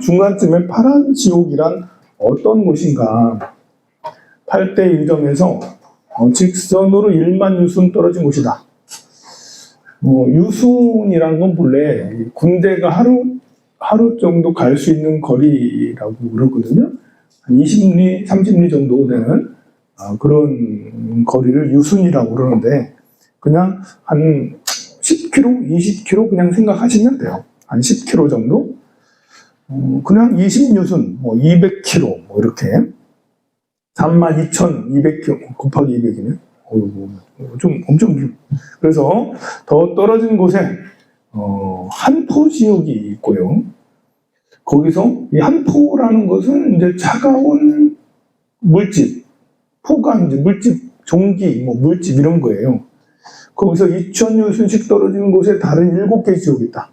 중간쯤에 파란 지옥이란 어떤 곳인가? 8대 유점에서 직선으로 1만 유순 떨어진 곳이다. 유순이란 건 본래 군대가 하루 정도 갈 수 있는 거리라고 그러거든요. 한 20리, 30리 정도 되는 그런 거리를 유순이라고 그러는데, 그냥 한 10km, 20km 그냥 생각하시면 돼요. 한 10km 정도? 그냥 20유순, 200km, 이렇게. 32,200km 곱하기 200이네. 좀 엄청 길어. 그래서 더 떨어진 곳에 한포 지역이 있고요. 거기서 이 한포라는 것은 이제 차가운 물집, 포가 이제 물집, 종기, 물집 이런 거예요. 거기서 2,000유순씩 떨어지는 곳에 다른 7개 지역이 있다.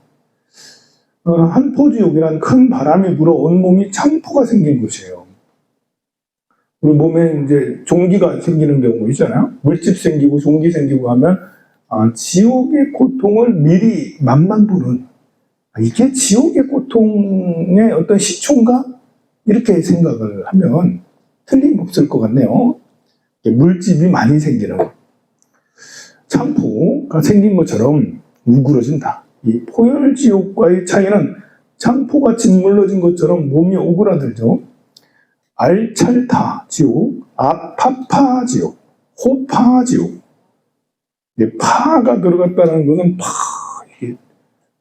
한포 지역이란 큰 바람이 불어 온몸이 창포가 생긴 곳이에요. 우리 몸에 이제 종기가 생기는 경우 있잖아요. 물집 생기고 종기 생기고 하면 지옥의 고통을 미리 맛만 보는, 이게 지옥의 고통의 어떤 시초인가? 이렇게 생각을 하면 틀림없을 것 같네요. 물집이 많이 생기는 창포가 생긴 것처럼 우그러진다. 이 포열지옥과의 차이는 창포가 짓물러진 것처럼 몸이 오그라들죠. 알찰타 지옥, 아파파 지옥, 호파 지옥. 파가 들어갔다는 것은 이게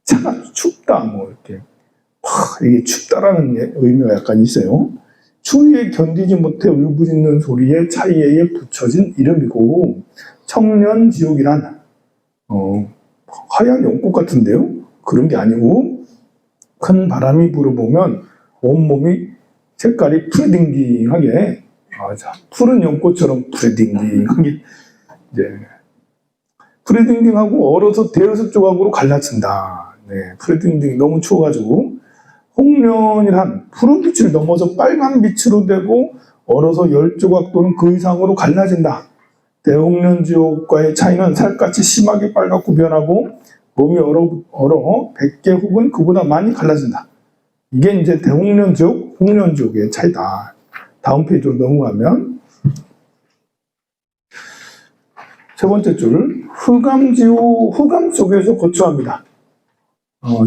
차가 춥다, 이렇게 이게 춥다라는 의미가 약간 있어요. 추위에 견디지 못해 울부짖는 소리에 차이에 붙여진 이름이고, 청년지옥이란 하얀 연꽃 같은데요? 그런 게 아니고, 큰 바람이 불어보면 온몸이 색깔이 푸르딩딩하게, 푸른 연꽃처럼 푸르딩딩하게, 푸르딩딩하고 얼어서 대여섯 조각으로 갈라진다. 푸르딩딩 너무 추워가지고. 홍련이란 푸른 빛을 넘어서 빨간 빛으로 되고 얼어서 10조각 또는 그 이상으로 갈라진다. 대홍련지옥과의 차이는 살갗이 심하게 빨갛고 변하고 몸이 얼어 100개 혹은 그보다 많이 갈라진다. 이게 이제 대홍련지옥, 홍련지옥의 차이다. 다음 페이지로 넘어가면 세 번째 줄, 흑암지옥, 흑암 속에서 거처합니다.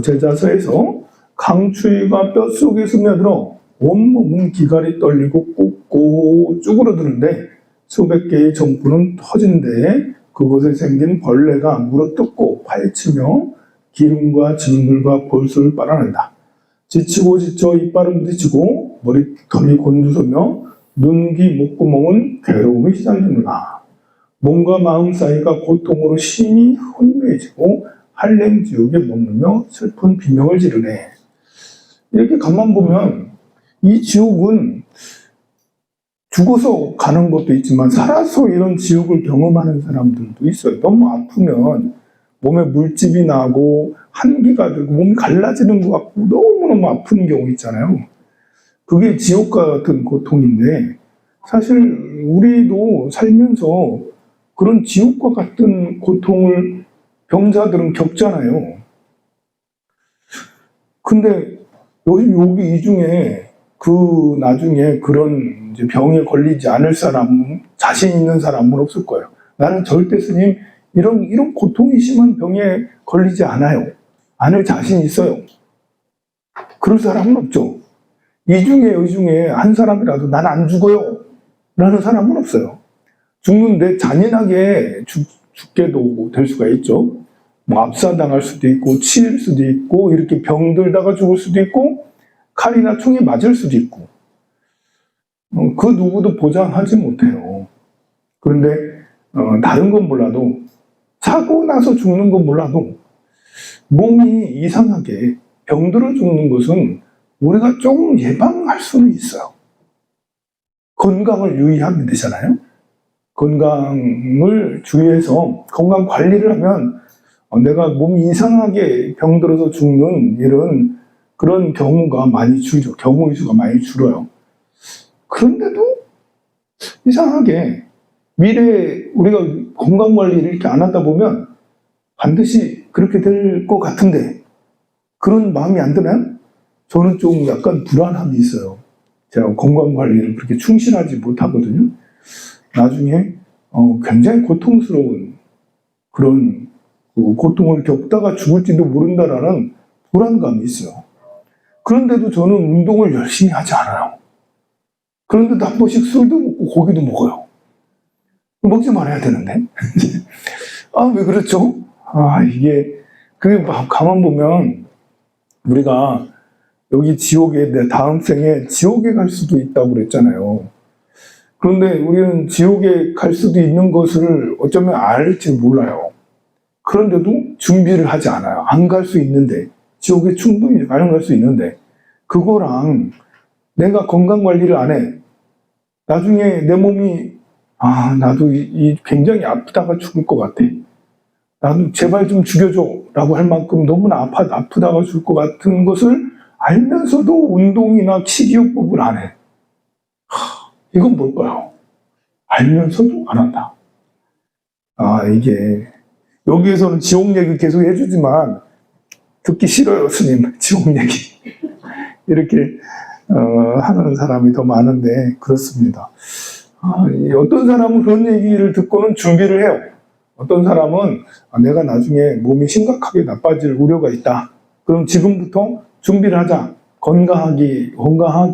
제자서에서 강추위가 뼛속에 스며들어 온몸은 기갈이 떨리고 꽂고 쭈그러드는데 수백 개의 정부는 터진 데에 그곳에 생긴 벌레가 물어뜯고 파헤치며 기름과 진물과 볼수를 빨아낸다. 지치고 지쳐 이빨은 부딪히고 머리털이 곤두서며 눈, 귀, 목구멍은 괴로움에 시달리느라 몸과 마음 사이가 고통으로 심히 혼미해지고 한랭지옥에 머무르며 슬픈 비명을 지르네. 이렇게 가만 보면 이 지옥은 죽어서 가는 것도 있지만 살아서 이런 지옥을 경험하는 사람들도 있어요. 너무 아프면 몸에 물집이 나고 한기가 들고 몸이 갈라지는 것 같고 너무너무 아픈 경우 있잖아요. 그게 지옥과 같은 고통인데, 사실 우리도 살면서 그런 지옥과 같은 고통을 병자들은 겪잖아요. 근데 여기 이 중에 나중에 그런 이제 병에 걸리지 않을 사람, 자신 있는 사람은 없을 거예요. 나는 절대 스님 이런 고통이 심한 병에 걸리지 않아요. 않을 자신 있어요. 그럴 사람은 없죠. 이 중에 한 사람이라도 난 안 죽어요 라는 사람은 없어요. 죽는데 잔인하게 죽게도 될 수가 있죠. 압사당할 수도 있고 치일 수도 있고 이렇게 병들다가 죽을 수도 있고 칼이나 총에 맞을 수도 있고 그 누구도 보장하지 못해요. 그런데 다른 건 몰라도 사고 나서 죽는 건 몰라도 몸이 이상하게 병들어 죽는 것은 우리가 조금 예방할 수는 있어요. 건강을 유의하면 되잖아요. 건강을 주의해서 건강 관리를 하면 내가 몸이 이상하게 병들어서 죽는 이런 그런 경우가 많이 줄죠. 경우의 수가 많이 줄어요. 그런데도 이상하게 미래에 우리가 건강 관리를 이렇게 안 하다 보면 반드시 그렇게 될 것 같은데 그런 마음이 안 드나요? 저는 좀 약간 불안함이 있어요. 제가 건강관리를 그렇게 충실하지 못하거든요. 나중에 굉장히 고통스러운 그런 고통을 겪다가 죽을지도 모른다라는 불안감이 있어요. 그런데도 저는 운동을 열심히 하지 않아요. 그런데도 한 번씩 술도 먹고 고기도 먹어요. 먹지 말아야 되는데. 왜 그렇죠? 이게, 그게 가만 보면, 우리가 여기 지옥에, 내 다음 생에 지옥에 갈 수도 있다고 그랬잖아요. 그런데 우리는 지옥에 갈 수도 있는 것을 어쩌면 알지 몰라요. 그런데도 준비를 하지 않아요. 안 갈 수 있는데, 지옥에 충분히 안 갈 수 있는데, 그거랑 내가 건강 관리를 안 해. 나중에 내 몸이, 나도 굉장히 아프다가 죽을 것 같아. 나도 제발 좀 죽여줘. 라고 할 만큼 너무나 아프다가 죽을 것 같은 것을 알면서도 운동이나 식이요법을 안 해. 이건 뭘까요? 알면서도 안 한다. 이게, 여기에서는 지옥 얘기 계속 해주지만, 듣기 싫어요, 스님. 지옥 얘기. 이렇게, 하는 사람이 더 많은데, 그렇습니다. 어떤 사람은 그런 얘기를 듣고는 준비를 해요. 어떤 사람은 내가 나중에 몸이 심각하게 나빠질 우려가 있다. 그럼 지금부터 준비를 하자. 건강하게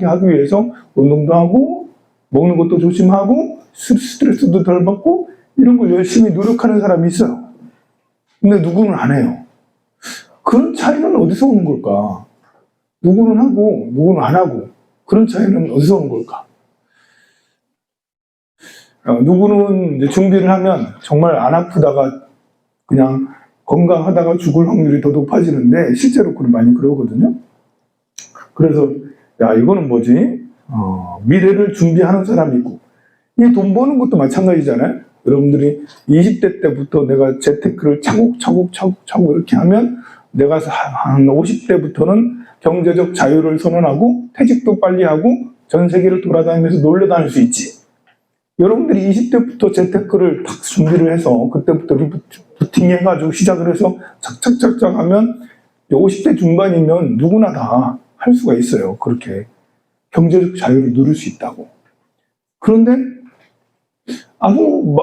하기 위해서 운동도 하고, 먹는 것도 조심하고, 스트레스도 덜 받고, 이런 걸 열심히 노력하는 사람이 있어요. 근데 누구는 안 해요. 그런 차이는 어디서 오는 걸까? 누구는 하고, 누구는 안 하고, 그런 차이는 어디서 오는 걸까? 누구는 이제 준비를 하면 정말 안 아프다가 그냥 건강하다가 죽을 확률이 더 높아지는데, 실제로 많이 그러거든요. 그래서, 이거는 뭐지? 미래를 준비하는 사람이 있고, 이 돈 버는 것도 마찬가지잖아요. 여러분들이 20대 때부터 내가 재테크를 차곡차곡 이렇게 하면, 내가 한 50대부터는 경제적 자유를 선언하고, 퇴직도 빨리 하고, 전 세계를 돌아다니면서 놀러 다닐 수 있지. 여러분들이 20대부터 재테크를 딱 준비를 해서, 그때부터 리부팅 해가지고 시작을 해서 착착착착 하면, 50대 중반이면 누구나 다 할 수가 있어요. 그렇게. 경제적 자유를 누릴 수 있다고. 그런데,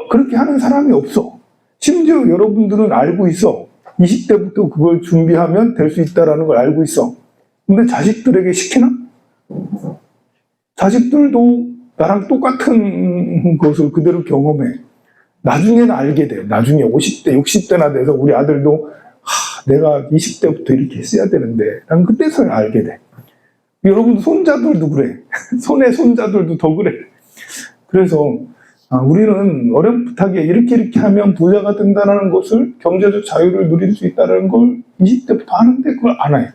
그렇게 하는 사람이 없어. 심지어 여러분들은 알고 있어. 20대부터 그걸 준비하면 될 수 있다는 걸 알고 있어. 근데 자식들에게 시키나? 자식들도 나랑 똑같은 것을 그대로 경험해. 나중에는 알게 돼. 나중에 50대, 60대나 돼서 우리 아들도 내가 20대부터 이렇게 했어야 되는데 난 그때서야 알게 돼. 여러분 손자들도 그래. 손의 손자들도 더 그래. 그래서 우리는 어렴풋하게 이렇게 하면 부자가 된다는 것을, 경제적 자유를 누릴 수 있다는 걸 20대부터 하는데 그걸 안 해.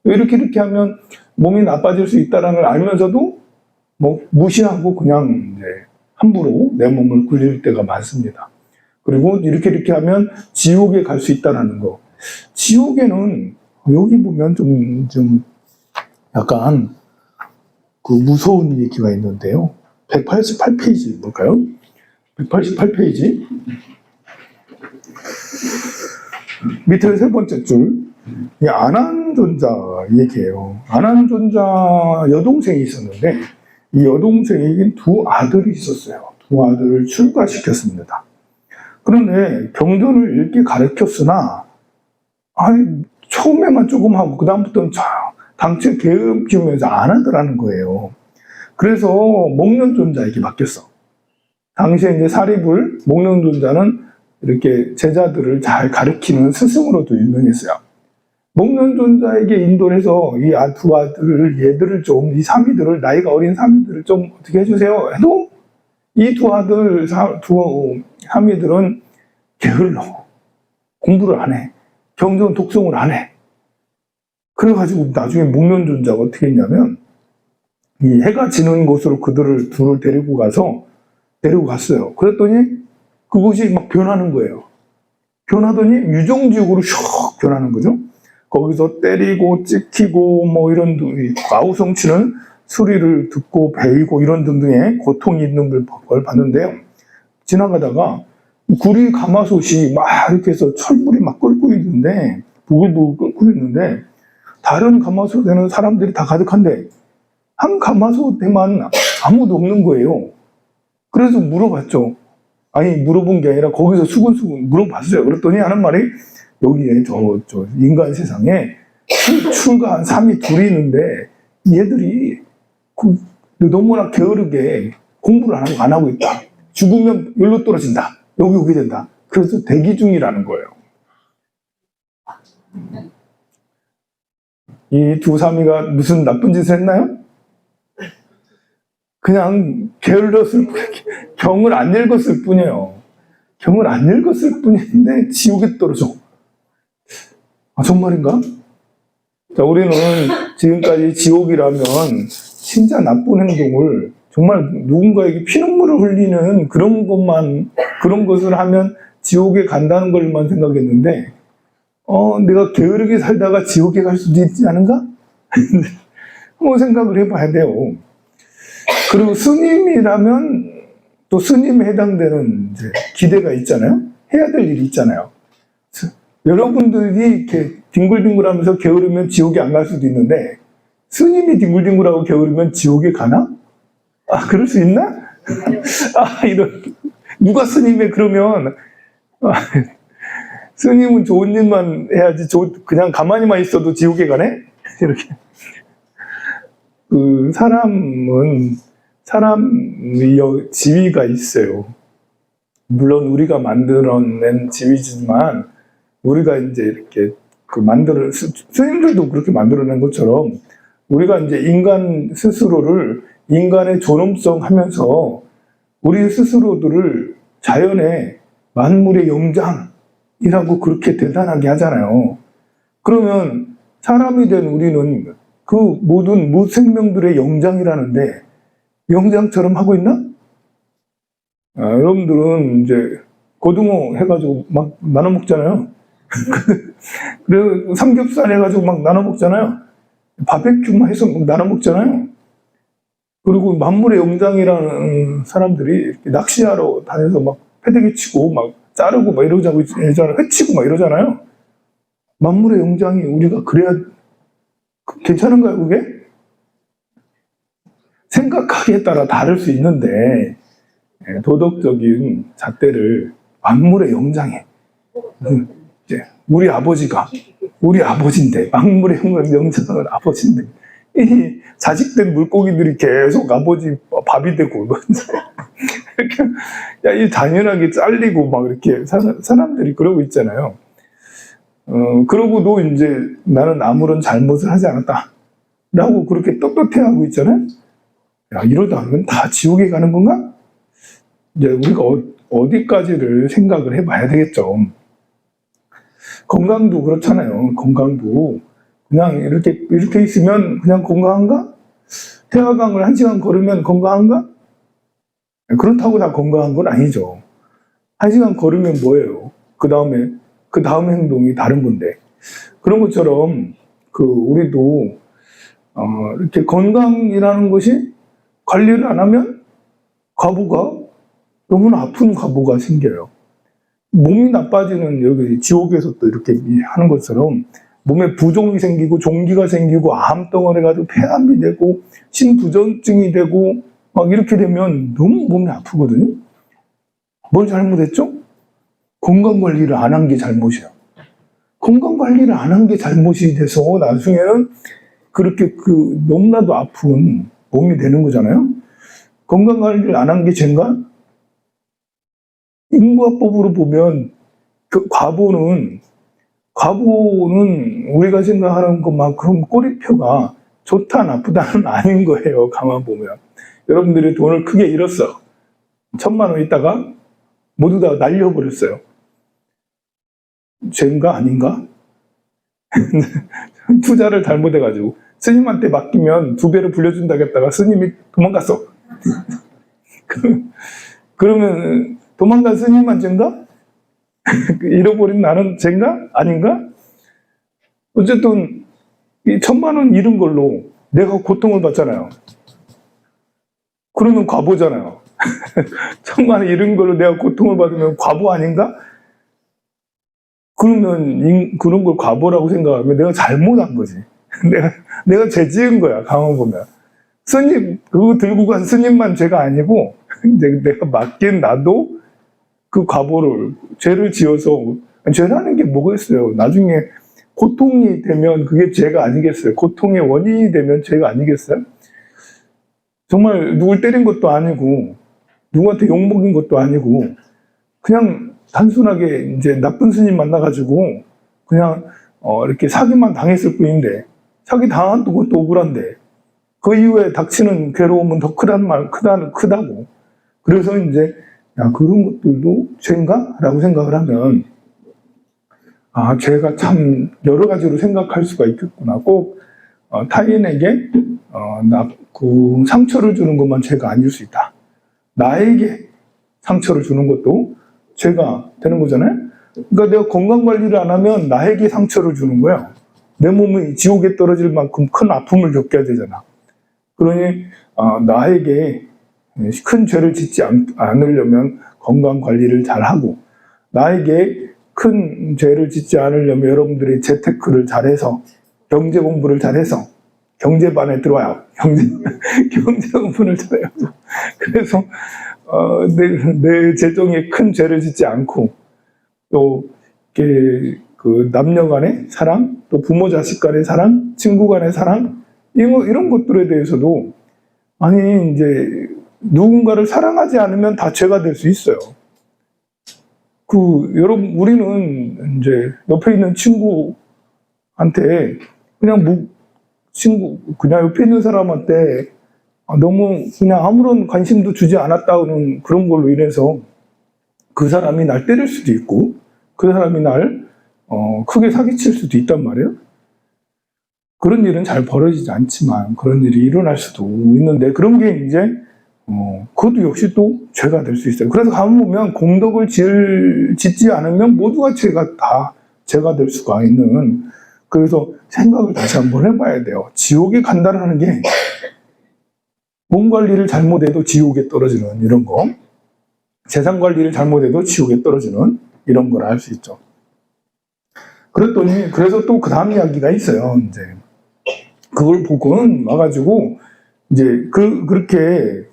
이렇게 하면 몸이 나빠질 수 있다는 걸 알면서도 무시하고 그냥 이제 함부로 내 몸을 굴릴 때가 많습니다. 그리고 이렇게 하면 지옥에 갈 수 있다는 거. 지옥에는 여기 보면 좀 약간 무서운 얘기가 있는데요. 188페이지 볼까요? 188페이지 밑에 세 번째 줄, 이 아난존자 얘기예요. 아난존자 여동생이 있었는데 이 여동생에게 두 아들이 있었어요. 두 아들을 출가시켰습니다. 그런데 경전을 읽게 가르쳤으나 처음에만 조금 하고 그 다음부터는 당체 게으름 피우면서 안 하더라는 거예요. 그래서 목련존자에게 맡겼어. 당시에 이제 사리불, 목련존자는 이렇게 제자들을 잘 가르치는 스승으로도 유명했어요. 목련존자에게 인도를 해서 이 두 아들을, 얘들을 좀, 이 사미들을, 나이가 어린 사미들을 좀 어떻게 해주세요 해도 이 두 아들, 두 사미들은 게을러. 공부를 안 해. 경전 독송을 안 해. 그래가지고 나중에 목련존자가 어떻게 했냐면, 이 해가 지는 곳으로 그들을 둘을 데리고 갔어요. 그랬더니 그곳이 막 변하는 거예요. 변하더니 유정지옥으로 슉 변하는 거죠. 거기서 때리고 찍히고 이런 아우성치는 소리를 듣고 베이고 이런 등등의 고통이 있는 걸 봤는데요. 지나가다가 구리 가마솥이 막 이렇게 해서 철불이 막 끓고 있는데, 부글부글 끓고 있는데, 다른 가마솥에는 사람들이 다 가득한데 한 가마솥에만 아무도 없는 거예요. 그래서 물어봤죠. 아니 물어본 게 아니라 거기서 수근수근 물어봤어요. 그랬더니 하는 말이 여기에 저 인간 세상에 출가한 삼이 둘이 있는데 얘들이 너무나 게으르게 공부를 안 하고 있다. 죽으면 열로 떨어진다. 여기 오게 된다. 그래서 대기 중이라는 거예요. 이 두 사미가 무슨 나쁜 짓을 했나요? 그냥 게을렀을 뿐, 경을 안 읽었을 뿐이에요. 경을 안 읽었을 뿐인데 지옥에 떨어져. 아, 정말인가? 자, 우리는 지금까지 지옥이라면 진짜 나쁜 행동을 정말 누군가에게 피눈물을 흘리는 그런 것을 하면 지옥에 간다는 걸만 생각했는데, 내가 게으르게 살다가 지옥에 갈 수도 있지 않은가? 한번 생각을 해봐야 돼요. 그리고 스님이라면 또 스님에 해당되는 이제 기대가 있잖아요. 해야 될 일이 있잖아요. 여러분들이 이렇게 뒹굴뒹굴하면서 게으르면 지옥에 안 갈 수도 있는데 스님이 뒹굴뒹굴하고 게으르면 지옥에 가나? 아, 그럴 수 있나? 아, 이런 누가 스님에 그러면 스님은 좋은 일만 해야지 그냥 가만히만 있어도 지옥에 가네? 이렇게. 사람의 지위가 있어요. 물론 우리가 만들어낸 지위지만 우리가 이제 이렇게 스님들도 그렇게 만들어낸 것처럼 우리가 이제 인간 스스로를 인간의 존엄성 하면서 우리 스스로들을 자연의 만물의 영장이라고 그렇게 대단하게 하잖아요. 그러면 사람이 된 우리는 그 모든 무생명들의 영장이라는데 영장처럼 하고 있나? 여러분들은 이제 고등어 해가지고 막 나눠 먹잖아요. 그리고 삼겹살 해가지고 막 나눠 먹잖아요. 바베큐만 해서 막 나눠 먹잖아요. 그리고 만물의 영장이라는 사람들이 낚시하러 다녀서 막 패대기 치고 막 자르고 막 이러자고 회치고 막 이러잖아요. 만물의 영장이 우리가 그래야 괜찮은가요, 그게? 생각하기에 따라 다를 수 있는데 도덕적인 잣대를 만물의 영장에 이제 우리 아버지인데 만물의 영장은 아버지인데 이 자식된 물고기들이 계속 아버지 밥이 되고 이렇게 이 당연하게 잘리고 막 이렇게 사람들이 그러고 있잖아요. 그러고도 이제 나는 아무런 잘못을 하지 않았다 라고 그렇게 떳떳해하고 있잖아요. 야, 이러다 하면 다 지옥에 가는 건가? 이제 우리가 어디까지를 생각을 해봐야 되겠죠. 건강도 그렇잖아요. 건강도 그냥 이렇게 있으면 그냥 건강한가? 태화강을 1시간 걸으면 건강한가? 그렇다고 다 건강한 건 아니죠. 1시간 걸으면 뭐예요? 그 다음 행동이 다른 건데. 그런 것처럼 우리도 이렇게 건강이라는 것이 관리를 안 하면 너무나 아픈 과부가 생겨요. 몸이 나빠지는 여기 지옥에서 또 이렇게 하는 것처럼 몸에 부종이 생기고 종기가 생기고 암덩어리가 가지고 폐암이 되고 신부전증이 되고 막 이렇게 되면 너무 몸이 아프거든요. 뭘 잘못했죠? 건강관리를 안 한 게 잘못이야. 건강관리를 안 한 게 잘못이 돼서 나중에는 그렇게 너무나도 아픈 몸이 되는 거잖아요. 건강관리를 안 한 게 죄인가? 인과법으로 보면 과보는 우리가 생각하는 것만큼 꼬리표가 좋다 나쁘다는 아닌 거예요. 가만 보면 여러분들이 돈을 크게 잃었어. 1,000만 원 있다가 모두 다 날려버렸어요. 죄인가 아닌가? 투자를 잘못해가지고 스님한테 맡기면 2배로 불려준다고 했다가 스님이 도망갔어. 그러면 도망간 스님만 죄인가? 잃어버린 나는 죄인가? 아닌가? 어쨌든 이 1,000만 원 잃은 걸로 내가 고통을 받잖아요. 그러면 과보잖아요. 1,000만 원 잃은 걸로 내가 고통을 받으면 과보 아닌가? 그러면 그런 걸 과보라고 생각하면 내가 잘못한 거지. 내가 죄 지은 거야, 가만 보면. 스님, 그거 들고 간 스님만 죄가 아니고, 내가 맡긴 나도 그 과보를, 죄를 지어서, 죄라는 게 뭐겠어요? 나중에 고통이 되면 그게 죄가 아니겠어요? 고통의 원인이 되면 죄가 아니겠어요? 정말 누굴 때린 것도 아니고, 누구한테 욕먹인 것도 아니고, 그냥 단순하게 이제 나쁜 스님 만나가지고, 그냥, 이렇게 사기만 당했을 뿐인데, 사기 당한 것도 억울한데, 그 이후에 닥치는 괴로움은 더 크다고. 그래서 이제, 야, 그런 것들도 죄인가? 라고 생각을 하면, 아, 죄가 참 여러 가지로 생각할 수가 있겠구나. 꼭, 타인에게, 그 상처를 주는 것만 죄가 아닐 수 있다. 나에게 상처를 주는 것도 죄가 되는 거잖아요? 그러니까 내가 건강 관리를 안 하면 나에게 상처를 주는 거야. 내 몸이 지옥에 떨어질 만큼 큰 아픔을 겪게 되잖아. 그러니, 나에게 큰 죄를 짓지 않으려면 건강 관리를 잘 하고, 나에게 큰 죄를 짓지 않으려면 여러분들이 재테크를 잘해서, 경제 공부를 잘해서, 경제반에 들어와요. 경제 공부를 잘해요. 그래서, 내 재정에 큰 죄를 짓지 않고, 또, 이렇게, 그, 남녀 간의 사랑, 또 부모 자식 간의 사랑, 친구 간의 사랑, 이런 것들에 대해서도, 아니, 이제, 누군가를 사랑하지 않으면 다 죄가 될 수 있어요. 여러분, 우리는 이제 옆에 있는 친구한테 그냥 옆에 있는 사람한테 너무 그냥 아무런 관심도 주지 않았다는 그런 걸로 인해서 그 사람이 날 때릴 수도 있고, 그 사람이 날, 크게 사기칠 수도 있단 말이에요. 그런 일은 잘 벌어지지 않지만 그런 일이 일어날 수도 있는데, 그런 게 이제 그것도 역시 또 죄가 될 수 있어요. 그래서 가만 보면 공덕을 짓지 않으면 모두가 다 죄가 될 수가 있는, 그래서 생각을 다시 한번 해봐야 돼요. 지옥에 간다라는 게 몸 관리를 잘못해도 지옥에 떨어지는 이런 거, 재산 관리를 잘못해도 지옥에 떨어지는 이런 걸 알 수 있죠. 그래서 또 그 다음 이야기가 있어요. 이제 그걸 보고는 와가지고 이제 그렇게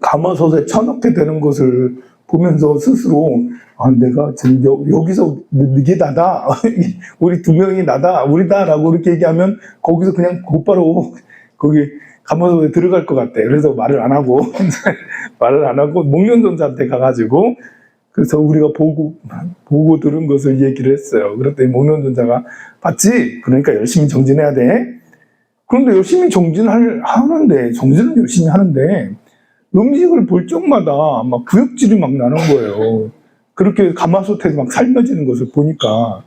가마솥에 쳐넣게 되는 것을 보면서 스스로, 내가 지금 여기서 이게 나다, 우리 두 명이 나다, 우리다라고 이렇게 얘기하면 거기서 그냥 곧바로 거기 가마솥에 들어갈 것 같아. 그래서 말을 안 하고 목련존자한테 가가지고, 그래서 우리가 보고 들은 것을 얘기를 했어요. 그랬더니 목련존자가, 봤지? 그러니까 열심히 정진해야 돼. 그런데 열심히 정진은 열심히 하는데 음식을 볼 적마다 막 구역질이 막 나는 거예요. 그렇게 가마솥에서 막 삶아지는 것을 보니까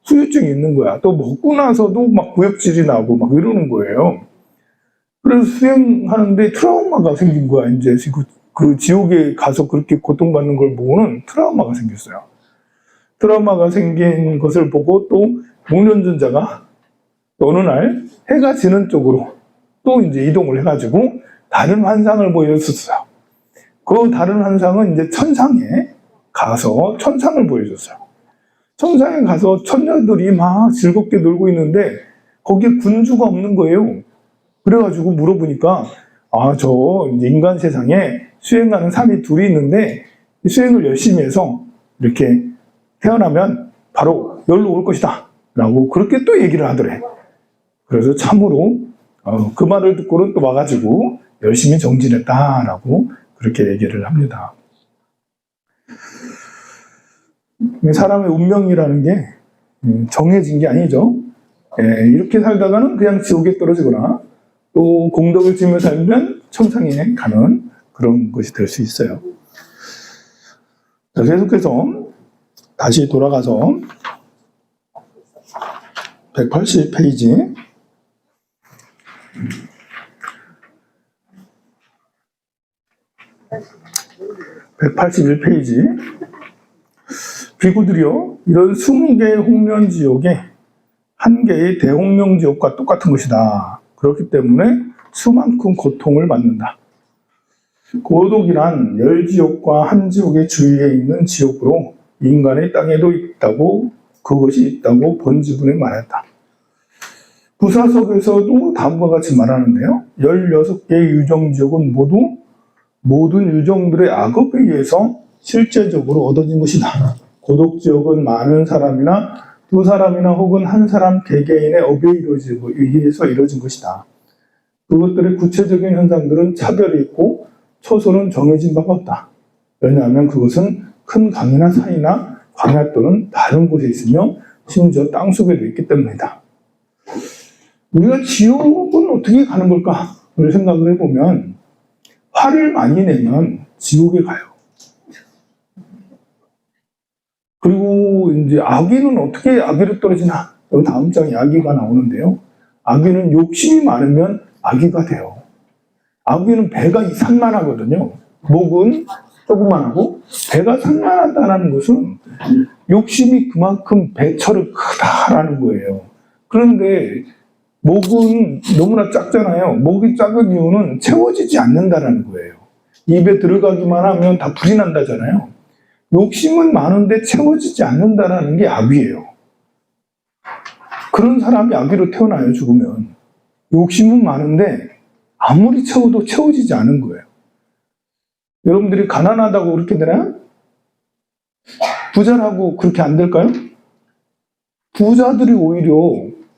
후유증이 있는 거야. 또 먹고 나서도 막 구역질이 나고 막 이러는 거예요. 그래서 수행하는데 트라우마가 생긴 거야. 이제 그 지옥에 가서 그렇게 고통받는 걸 보고는 트라우마가 생겼어요. 트라우마가 생긴 것을 보고 또 목련존자가 어느 날 해가 지는 쪽으로 또 이제 이동을 해가지고 다른 환상을 보여줬어요. 그 다른 환상은 이제 천상에 가서 천상을 보여줬어요. 천상에 가서 천녀들이 막 즐겁게 놀고 있는데 거기에 군주가 없는 거예요. 그래가지고 물어보니까, 저 이제 인간 세상에 수행하는 사람이 둘이 있는데 수행을 열심히 해서 이렇게 태어나면 바로 여기로 올 것이다 라고 그렇게 또 얘기를 하더래. 그래서 참으로 그 말을 듣고는 또 와가지고 열심히 정진했다라고 그렇게 얘기를 합니다. 사람의 운명이라는 게 정해진 게 아니죠. 이렇게 살다가는 그냥 지옥에 떨어지거나 또 공덕을 지으며 살면 천상에 가는 그런 것이 될 수 있어요. 계속해서 다시 돌아가서 180페이지 181페이지 비구들이여, 이런 20개의 홍련지옥에 한 개의 대홍명지옥과 똑같은 것이다. 그렇기 때문에 수만큼 고통을 받는다. 고독이란 열지옥과 한지옥의 주위에 있는 지옥으로 인간의 땅에도 있다고, 그것이 있다고 번지분에 말했다. 부사석에서도 다음과 같이 말하는데요. 16개의 유정지역은 모두 모든 유정들의 악업에 의해서 실제적으로 얻어진 것이다. 고독지역은 많은 사람이나 두 사람이나 혹은 한 사람 개개인의 업에 의해서 이루어진 것이다. 그것들의 구체적인 현상들은 차별이 있고 처소는 정해진 바가 없다. 왜냐하면 그것은 큰 강이나 산이나 광야 또는 다른 곳에 있으며 심지어 땅속에도 있기 때문이다. 우리가 지옥은 어떻게 가는 걸까를 생각을 해보면 화를 많이 내면 지옥에 가요. 그리고 이제 아기는 어떻게 아기로 떨어지나? 여기 다음 장에 아기가 나오는데요. 아기는 욕심이 많으면 아기가 돼요. 아기는 배가 산만하거든요. 목은 조그만하고 배가 산만하다는 것은 욕심이 그만큼 배처럼 크다라는 거예요. 그런데 목은 너무나 작잖아요. 목이 작은 이유는 채워지지 않는다라는 거예요. 입에 들어가기만 하면 다 불이 난다잖아요. 욕심은 많은데 채워지지 않는다라는 게 악이에요. 그런 사람이 악이로 태어나요, 죽으면. 욕심은 많은데 아무리 채워도 채워지지 않은 거예요. 여러분들이 가난하다고 그렇게 되나요? 부자라고 그렇게 안 될까요? 부자들이 오히려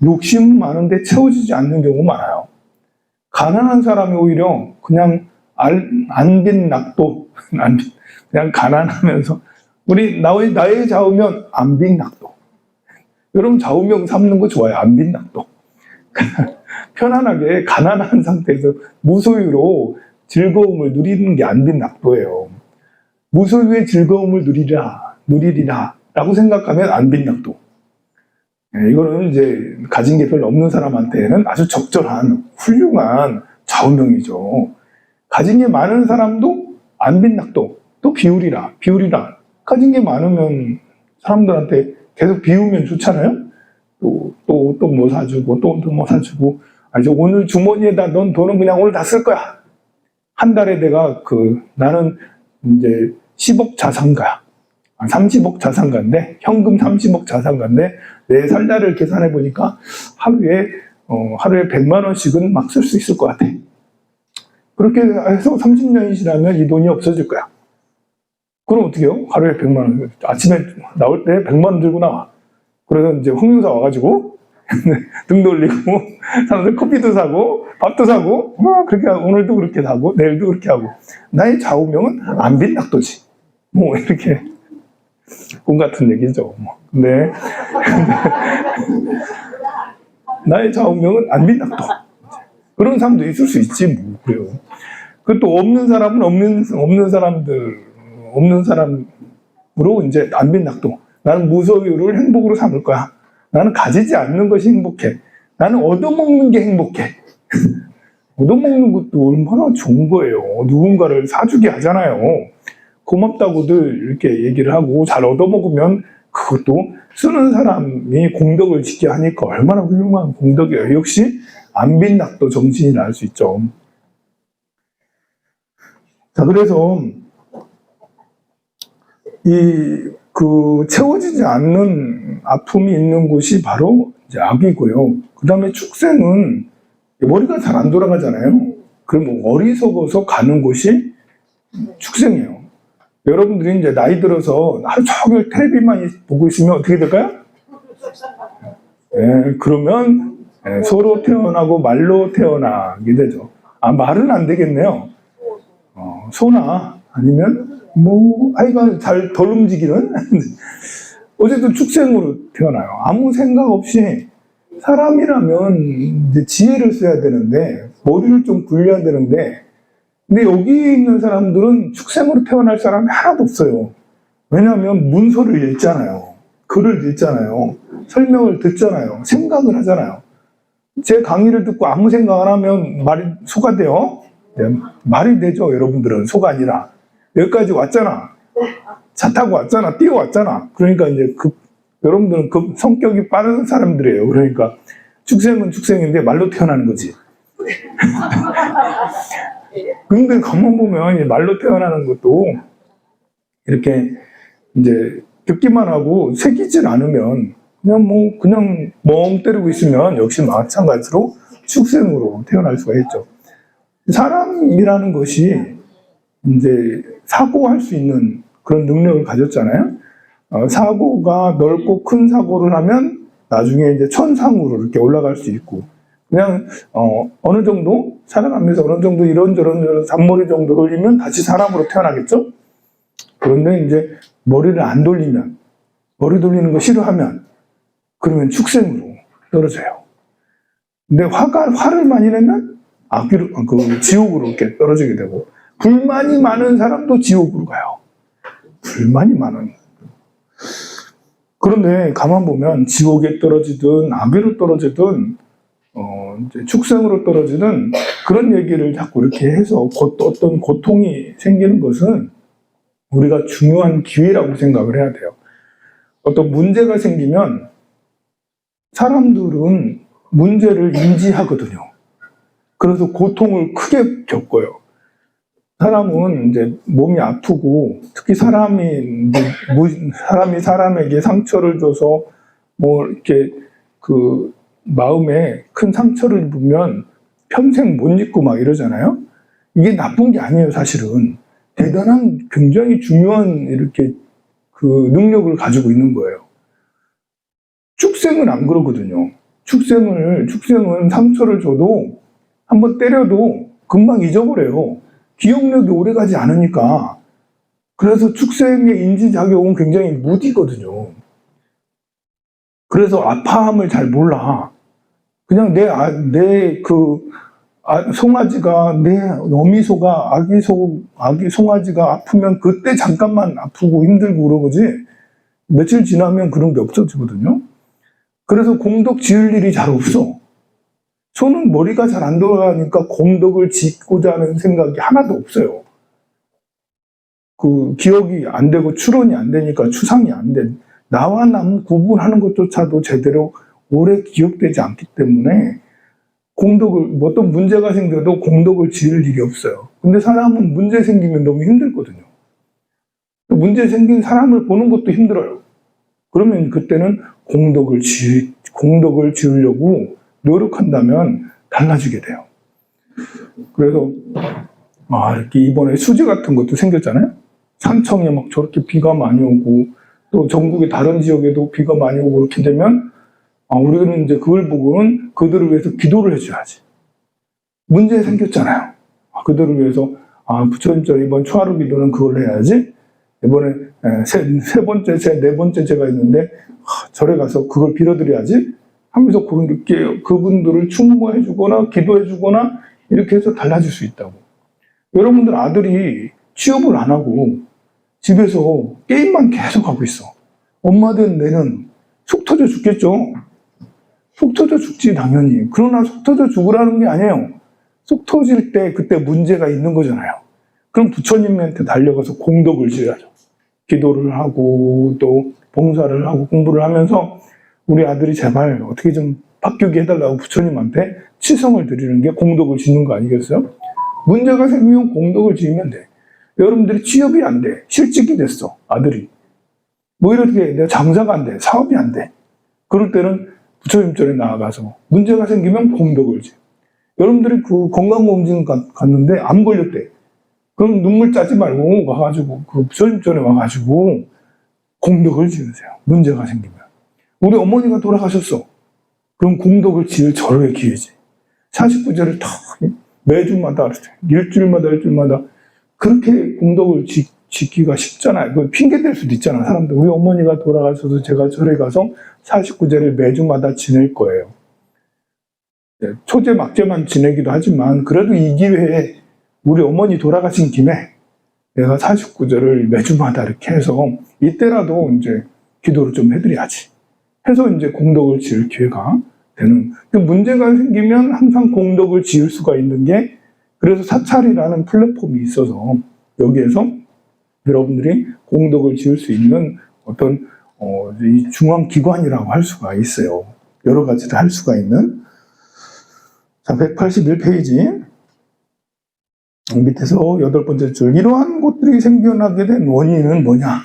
욕심은 많은데 채워지지 않는 경우가 많아요. 가난한 사람이 오히려 그냥 안빈 낙도, 그냥 가난하면서 우리 나의 좌우명 안빈 낙도. 여러분 좌우명 삼는 거 좋아요. 안빈 낙도. 편안하게 가난한 상태에서 무소유로 즐거움을 누리는 게 안빈 낙도예요. 무소유의 즐거움을 누리리라 라고 생각하면 안빈 낙도. 이거는 이제 가진 게 별로 없는 사람한테는 아주 적절한 훌륭한 좌우명이죠. 가진 게 많은 사람도 안빈 낙도, 또 비우리라. 가진 게 많으면 사람들한테 계속 비우면 좋잖아요. 또 뭐 사주고 또 뭐 사주고. 이제 오늘 주머니에다 넌 돈은 그냥 오늘 다 쓸 거야. 한 달에 내가 나는 이제 10억 자산가야. 30억 자산가인데, 현금 30억 자산가인데, 내 살날을 계산해 보니까 하루에 100만 원씩은 막 쓸 수 있을 것 같아. 그렇게 해서 30년이 지나면 이 돈이 없어질 거야. 그럼 어떻게 해요? 하루에 100만 원. 아침에 나올 때 100만 원 들고 나와. 그래서 이제 황유사 와가지고, 등 돌리고, 사람들 커피도 사고, 밥도 사고, 그렇게 하고, 오늘도 그렇게 사고, 내일도 그렇게 하고. 나의 좌우명은 안빈 낙도지. 뭐, 이렇게. 꿈 같은 얘기죠. 근데, 나의 좌우명은 안빈 낙도. 그런 사람도 있을 수 있지, 뭐, 그래요. 그것도 없는 사람은 없는 사람으로 이제 안빈 낙도. 나는 무소유를 행복으로 삼을 거야. 나는 가지지 않는 것이 행복해. 나는 얻어먹는 게 행복해. 얻어먹는 것도 얼마나 좋은 거예요. 누군가를 사주게 하잖아요. 고맙다고들 이렇게 얘기를 하고 잘 얻어먹으면 그것도 쓰는 사람이 공덕을 짓게 하니까 얼마나 훌륭한 공덕이에요. 역시 안빈 낙도 정신이라 할 수 있죠. 자, 그래서 채워지지 않는 아픔이 있는 곳이 바로 이제 악이고요. 그 다음에 축생은 머리가 잘 안 돌아가잖아요. 그럼 어리석어서 가는 곳이 축생이에요. 여러분들이 이제 나이 들어서 하루 종일 텔레비만 보고 있으면 어떻게 될까요? 그러면 소로 태어나고 말로 태어나게 되죠. 말은 안 되겠네요. 소나 아니면 아이가 잘 덜 움직이는 어쨌든 축생으로 태어나요. 아무 생각 없이 사람이라면 이제 지혜를 써야 되는데 머리를 좀 굴려야 되는데 근데 여기 있는 사람들은 축생으로 태어날 사람이 하나도 없어요. 왜냐하면 문서를 읽잖아요. 글을 읽잖아요. 설명을 듣잖아요. 생각을 하잖아요. 제 강의를 듣고 아무 생각 안 하면 소가 돼요? 네, 말이 되죠. 여러분들은 소가 아니라 여기까지 왔잖아. 차 타고 왔잖아. 뛰어왔잖아. 그러니까 이제 여러분들은 성격이 빠른 사람들이에요. 그러니까 축생은 축생인데 말로 태어나는 거지. 근데 가만 보면 말로 태어나는 것도 이렇게 이제 듣기만 하고 새기질 않으면 그냥 멍 때리고 있으면 역시 마찬가지로 축생으로 태어날 수가 있죠. 사람이라는 것이 이제 사고할 수 있는 그런 능력을 가졌잖아요. 사고가 넓고 큰 사고를 하면 나중에 이제 천상으로 이렇게 올라갈 수 있고, 그냥 어느 정도 살아가면서 어느 정도 이런저런 잔머리 정도 돌리면 다시 사람으로 태어나겠죠. 그런데 이제 머리를 안 돌리면, 머리 돌리는 거 싫어하면, 그러면 축생으로 떨어져요. 근데 화를 많이 내면 지옥으로 이렇게 떨어지게 되고, 불만이 많은 사람도 지옥으로 가요. 불만이 많은. 그런데 가만 보면 지옥에 떨어지든 아비로 떨어지든 이제 축생으로 떨어지든 그런 얘기를 자꾸 이렇게 해서 어떤 고통이 생기는 것은 우리가 중요한 기회라고 생각을 해야 돼요. 어떤 문제가 생기면 사람들은 문제를 인지하거든요. 그래서 고통을 크게 겪어요. 사람은 이제 몸이 아프고, 특히 사람이 사람에게 상처를 줘서 이렇게 마음에 큰 상처를 입으면 평생 못 잊고 막 이러잖아요. 이게 나쁜 게 아니에요, 사실은. 대단한, 굉장히 중요한 이렇게 능력을 가지고 있는 거예요. 축생은 안 그러거든요. 축생은 상처를 줘도 한번 때려도 금방 잊어버려요. 기억력이 오래가지 않으니까. 그래서 축생의 인지작용은 굉장히 무디거든요. 그래서 아파함을 잘 몰라. 그냥 송아지가, 내 어미소가, 아기 송아지가 아프면 그때 잠깐만 아프고 힘들고 그러지, 며칠 지나면 그런 게 없어지거든요. 그래서 공덕 지을 일이 잘 없어. 소는 머리가 잘 안 돌아가니까 공덕을 짓고자 하는 생각이 하나도 없어요. 기억이 안 되고 추론이 안 되니까 추상이 안 돼. 나와 남 구분하는 것조차도 제대로 오래 기억되지 않기 때문에 어떤 문제가 생겨도 공덕을 지을 일이 없어요. 근데 사람은 문제 생기면 너무 힘들거든요. 문제 생긴 사람을 보는 것도 힘들어요. 그러면 그때는 공덕을 지으려고 노력한다면 달라지게 돼요. 그래서 이렇게 이번에 수지 같은 것도 생겼잖아요. 산청에 막 저렇게 비가 많이 오고, 또 전국의 다른 지역에도 비가 많이 오고, 그렇게 되면 우리는 이제 그걸 보고는 그들을 위해서 기도를 해줘야지. 문제 생겼잖아요. 그들을 위해서 부처님처럼 이번 초하루 기도는 그걸 해야지. 이번에 네 번째 제가 있는데 절에 가서 그걸 빌어드려야지 하면서 그분들을 충고해주거나 기도해주거나 이렇게 해서 달라질 수 있다고. 여러분들 아들이 취업을 안 하고 집에서 게임만 계속 하고 있어. 엄마 된 내는 속 터져 죽겠죠. 속 터져 죽지 당연히. 그러나 속 터져 죽으라는 게 아니에요. 속 터질 때 그때 문제가 있는 거잖아요. 그럼 부처님한테 달려가서 공덕을 지어야죠. 기도를 하고 또 봉사를 하고 공부를 하면서 우리 아들이 제발 어떻게 좀 바뀌게 해달라고 부처님한테 치성을 드리는 게 공덕을 짓는 거 아니겠어요? 문제가 생기면 공덕을 지으면 돼. 여러분들이 취업이 안 돼. 실직이 됐어, 아들이. 이렇게 내가 장사가 안 돼. 사업이 안 돼. 그럴 때는 부처님 전에 나아가서 문제가 생기면 공덕을 지어. 여러분들이 건강보험진 갔는데 암 걸렸대. 그럼 눈물 짜지 말고 와가지고 부처님 전에 와가지고 공덕을 지으세요. 문제가 생기면. 우리 어머니가 돌아가셨어. 그럼 공덕을 지을 절호의 기회지. 49절을 다 매주마다 일주일마다 그렇게 공덕을 짓기가 쉽잖아요. 핑계 댈 수도 있잖아. 사람들. 우리 어머니가 돌아가셔서 제가 절에 가서 49제를 매주마다 지낼 거예요. 초제 막제만 지내기도 하지만 그래도 이 기회에 우리 어머니 돌아가신 김에 내가 49절을 매주마다 이렇게 해서 이때라도 이제 기도를 좀 해드려야지 해서 이제 공덕을 지을 기회가 되는. 문제가 생기면 항상 공덕을 지을 수가 있는 게, 그래서 사찰이라는 플랫폼이 있어서 여기에서 여러분들이 공덕을 지을 수 있는 어떤 이 중앙기관이라고 할 수가 있어요. 여러 가지를 할 수가 있는. 자, 181페이지 밑에서 8번째 줄. 이러한 것들이 생겨나게 된 원인은 뭐냐?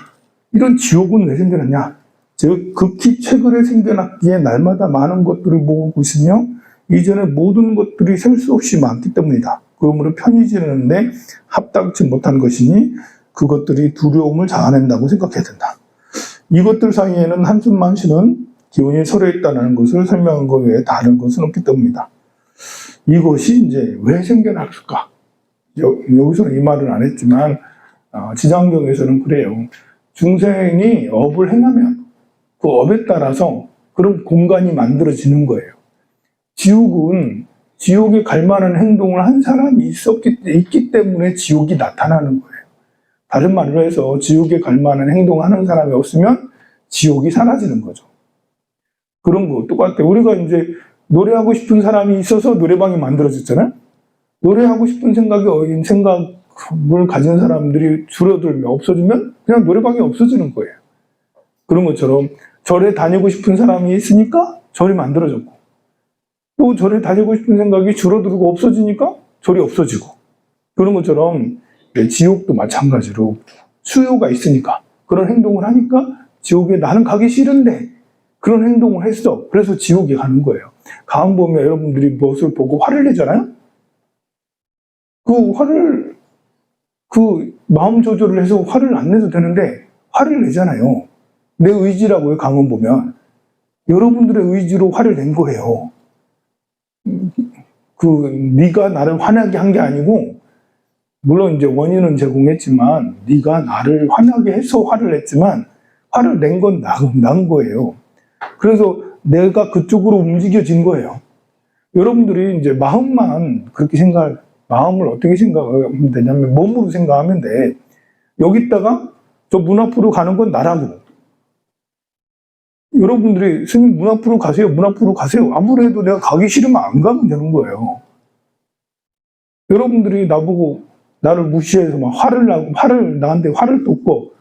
이런 지옥은 왜 생겨났냐? 즉 극히 최근에 생겨났기에 날마다 많은 것들을 모으고 있으며 이전에 모든 것들이 셀 수 없이 많기 때문이다. 그러므로 편히 지내는데 합당치 못한 것이니 그것들이 두려움을 자아낸다고 생각해야 된다. 이것들 사이에는 한숨만 쉬는 기운이 서려 있다는 것을 설명한 것 외에 다른 것은 없기 때문이다. 이것이 이제 왜 생겨났을까? 여기서는 이 말은 안 했지만 지장경에서는 그래요. 중생이 업을 행하면 그 업에 따라서 그런 공간이 만들어지는 거예요. 지옥은 지옥에 갈 만한 행동을 한 사람이 있기 때문에 지옥이 나타나는 거예요. 다른 말로 해서 지옥에 갈 만한 행동을 하는 사람이 없으면 지옥이 사라지는 거죠. 그런 거 똑같아요. 우리가 이제 노래하고 싶은 사람이 있어서 노래방이 만들어졌잖아요. 노래하고 싶은 생각을 가진 사람들이 줄어들면 없어지면 그냥 노래방이 없어지는 거예요. 그런 것처럼 절에 다니고 싶은 사람이 있으니까 절이 만들어졌고 또 절에 다니고 싶은 생각이 줄어들고 없어지니까 절이 없어지고 그런 것처럼 지옥도 마찬가지로 수요가 있으니까 그런 행동을 하니까 지옥에 나는 가기 싫은데 그런 행동을 했어. 그래서 지옥에 가는 거예요. 가음 보면 여러분들이 무엇을 보고 화를 내잖아요? 마음 조절을 해서 화를 안 내도 되는데 화를 내잖아요. 내 의지라고요, 가음 보면. 여러분들의 의지로 화를 낸 거예요. 네가 나를 화나게 한 게 아니고 물론 이제 원인은 제공했지만 네가 나를 화나게 해서 화를 냈지만 화를 낸 건 난 거예요. 그래서 내가 그쪽으로 움직여진 거예요. 여러분들이 이제 마음을 어떻게 생각하면 되냐면 몸으로 생각하면 돼. 여기다가 저 문 앞으로 가는 건 나라고. 여러분들이 스님 문 앞으로 가세요. 문 앞으로 가세요. 아무래도 내가 가기 싫으면 안 가면 되는 거예요. 여러분들이 나보고 나를 무시해서 막 나한테 화를 돋고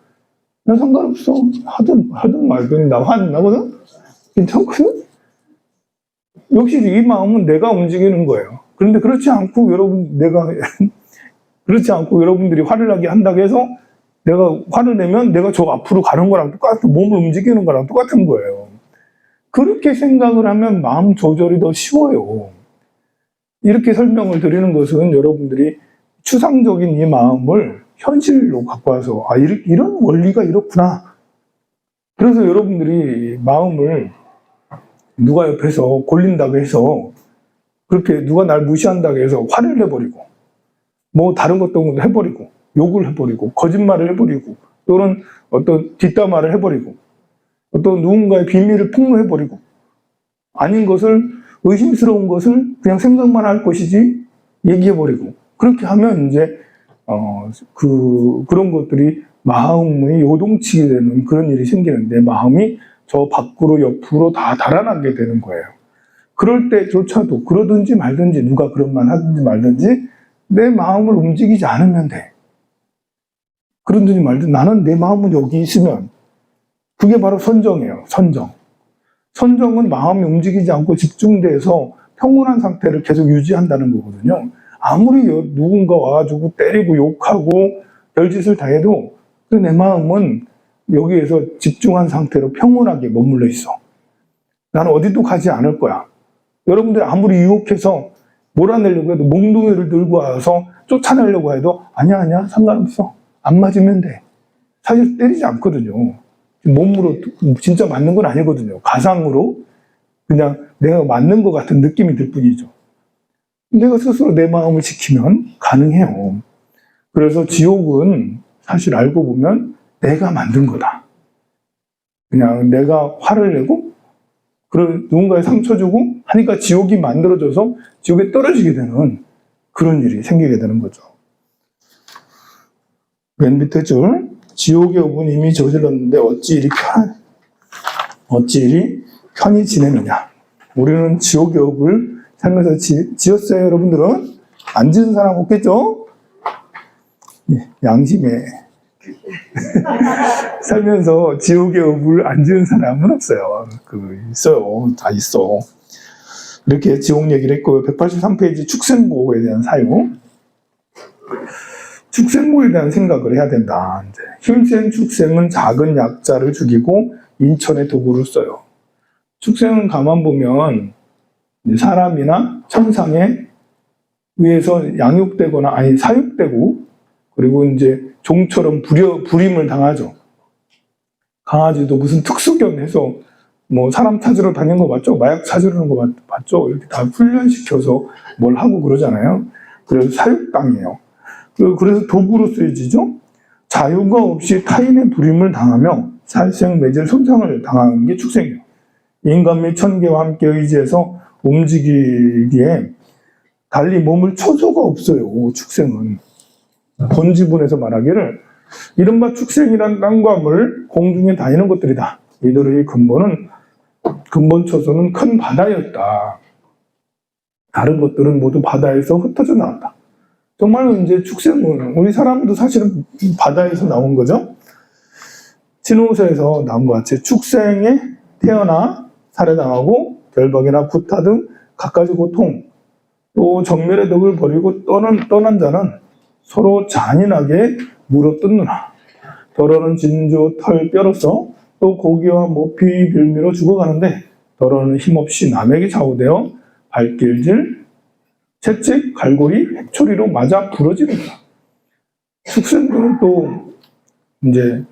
난 상관없어. 하든 말든 나 화 안 나거든? 괜찮거든? 역시 이 마음은 내가 움직이는 거예요. 그런데 그렇지 않고 여러분들이 화를 나게 한다고 해서 내가 화를 내면 내가 저 앞으로 가는 거랑 몸을 움직이는 거랑 똑같은 거예요. 그렇게 생각을 하면 마음 조절이 더 쉬워요. 이렇게 설명을 드리는 것은 여러분들이 추상적인 이 마음을 현실로 갖고 와서 이런 원리가 이렇구나. 그래서 여러분들이 마음을 누가 옆에서 골린다고 해서 그렇게 누가 날 무시한다고 해서 화를 내버리고 뭐 다른 것도 해버리고 욕을 해버리고 거짓말을 해버리고 또는 어떤 뒷담화를 해버리고 어떤 누군가의 비밀을 폭로해버리고 아닌 것을 의심스러운 것을 그냥 생각만 할 것이지 얘기해버리고 그렇게 하면 이제 그런 것들이 마음의 요동치게 되는 그런 일이 생기는데 마음이 저 밖으로 옆으로 다 달아나게 되는 거예요. 그럴 때조차도 그러든지 말든지 누가 그런 말 하든지 말든지 내 마음을 움직이지 않으면 돼. 그러든지 말든지 나는 내 마음은 여기 있으면 그게 바로 선정이에요. 선정은 마음이 움직이지 않고 집중돼서 평온한 상태를 계속 유지한다는 거거든요. 아무리 누군가 와가지고 때리고 욕하고 별짓을 다 해도 내 마음은 여기에서 집중한 상태로 평온하게 머물러 있어. 나는 어디도 가지 않을 거야. 여러분들 아무리 유혹해서 몰아내려고 해도 몽둥이를 들고 와서 쫓아내려고 해도 아니야 상관없어. 안 맞으면 돼. 사실 때리지 않거든요. 몸으로 진짜 맞는 건 아니거든요. 가상으로 그냥 내가 맞는 것 같은 느낌이 들 뿐이죠. 내가 스스로 내 마음을 지키면 가능해요. 그래서 지옥은 사실 알고 보면 내가 만든 거다. 그냥 내가 화를 내고 누군가에 상처 주고 하니까 지옥이 만들어져서 지옥에 떨어지게 되는 그런 일이 생기게 되는 거죠. 맨 밑에 줄 지옥의 업은 이미 저질렀는데 어찌 이리 편히 지내느냐. 우리는 지옥의 업을 살면서 지었어요. 여러분들은 안 지은 사람 없겠죠? 양심에 살면서 지옥의 업을 안 지은 사람은 없어요. 있어요. 다 있어. 이렇게 지옥 얘기를 했고 183페이지 축생고에 대한 사용. 축생고에 대한 생각을 해야 된다. 힘센 축생은 작은 약자를 죽이고 인천의 도구를 써요. 축생은 가만 보면 사람이나 천상에 의해서 양육되거나 아니 사육되고 그리고 이제 종처럼 부림을 당하죠. 강아지도 무슨 특수견해서 뭐 사람 찾으러 다니는 거 맞죠? 마약 찾으러 거 맞죠? 이렇게 다 훈련시켜서 뭘 하고 그러잖아요. 그래서 사육당해요. 그래서 도구로 쓰여지죠. 자유가 없이 타인의 부림을 당하며 살생매질 손상을 당하는 게 축생이에요. 인간 및 천계와 함께 의지해서 움직이기에 달리 몸을 쳐 수가 없어요. 축생은. 본지분에서 말하기를 이른바 축생이란 땅과 물, 공중에 다니는 것들이다. 이들의 근본 처소는 큰 바다였다. 다른 것들은 모두 바다에서 흩어져 나왔다. 정말로 이제 축생은 우리 사람도 사실은 바다에서 나온 거죠. 진호서에서 나온 것 같이 축생에 태어나 살해당하고 결박이나 구타 등 갖가지 고통 또 정멸의 덕을 버리고 떠난 자는 서로 잔인하게 물어뜯느라 더러는 진주 털 뼈로서 또 고기와 모피 빌미로 죽어가는데 더러는 힘없이 남에게 좌우되어 발길질 채찍 갈고리 핵초리로 맞아 부러집니다. 축생들은 또 이제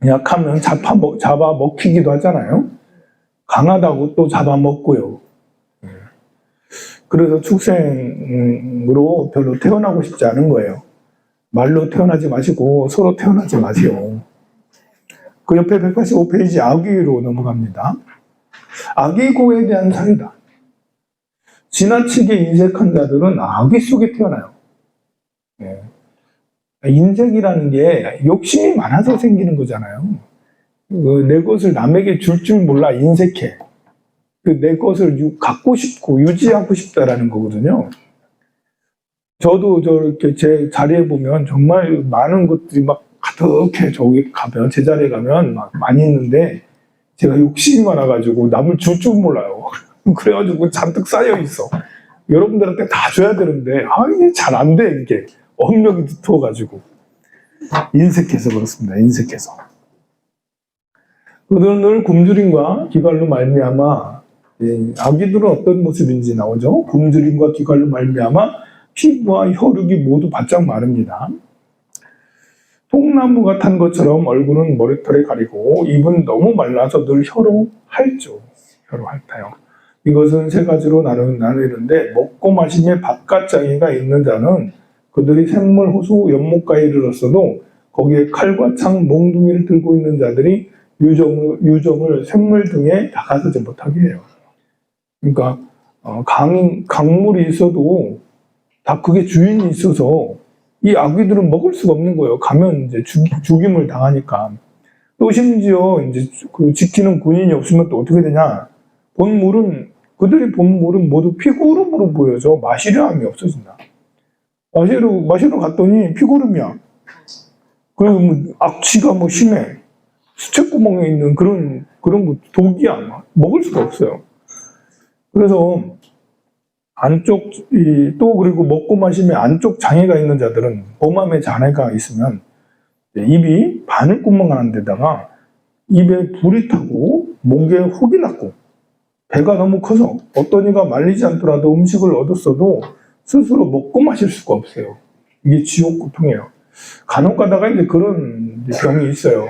약하면 잡아 먹히기도 하잖아요. 강하다고 또 잡아먹고요. 그래서 축생으로 별로 태어나고 싶지 않은 거예요. 말로 태어나지 마시고 서로 태어나지 마세요. 그 옆에 185페이지 아귀로 넘어갑니다. 아귀고에 대한 사례다. 지나치게 인색한 자들은 아귀 속에 태어나요. 인색이라는 게 욕심이 많아서 생기는 거잖아요. 내 것을 남에게 줄 줄 몰라 인색해. 내 것을 갖고 싶고 유지하고 싶다라는 거거든요. 저도 저렇게 제 자리에 보면 정말 많은 것들이 막 가득해. 저기 가면 제 자리에 가면 막 많이 있는데 제가 욕심이 많아가지고 남을 줄 줄 몰라요. 그래가지고 잔뜩 쌓여 있어. 여러분들한테 다 줘야 되는데 이게 잘 안 돼. 이게 억력이 두터워가지고 인색해서 그렇습니다. 인색해서. 그들은 늘 굶주림과 기갈로 말미암아 아기들은 어떤 모습인지 나오죠. 굶주림과 기갈로 말미암아 피부와 혈육이 모두 바짝 마릅니다. 통나무가 탄 것처럼 얼굴은 머리털에 가리고 입은 너무 말라서 늘 혀로 핥죠. 혀로 핥아요. 이것은 세 가지로 나누는데 먹고 마심에 바깥장애가 있는 자는 그들이 생물 호수 연못가에 이르렀어도 거기에 칼과 창 몽둥이를 들고 있는 자들이 유점을 샘물 등에 다가서지 못하게 해요. 그러니까 강물이 있어도 다 그게 주인이 있어서 이 아귀들은 먹을 수가 없는 거예요. 가면 이제 죽임을 당하니까. 또 심지어 이제 그 지키는 군인이 없으면 또 어떻게 되냐? 그들의 본물은 모두 피구름으로 보여져 마시려함이 없어진다. 마시러 갔더니 피구름이야. 그리고 악취가 심해. 수채구멍에 있는 그런 독이야. 먹을 수가 없어요. 그래서 그리고 먹고 마시면 안쪽 장애가 있는 자들은 범함에 장애가 있으면 입이 바늘구멍 하는 데다가 입에 불이 타고 목에 혹이 났고 배가 너무 커서 어떤 이가 말리지 않더라도 음식을 얻었어도 스스로 먹고 마실 수가 없어요. 이게 지옥 고통이에요. 간혹 가다가 이제 그런 병이 있어요.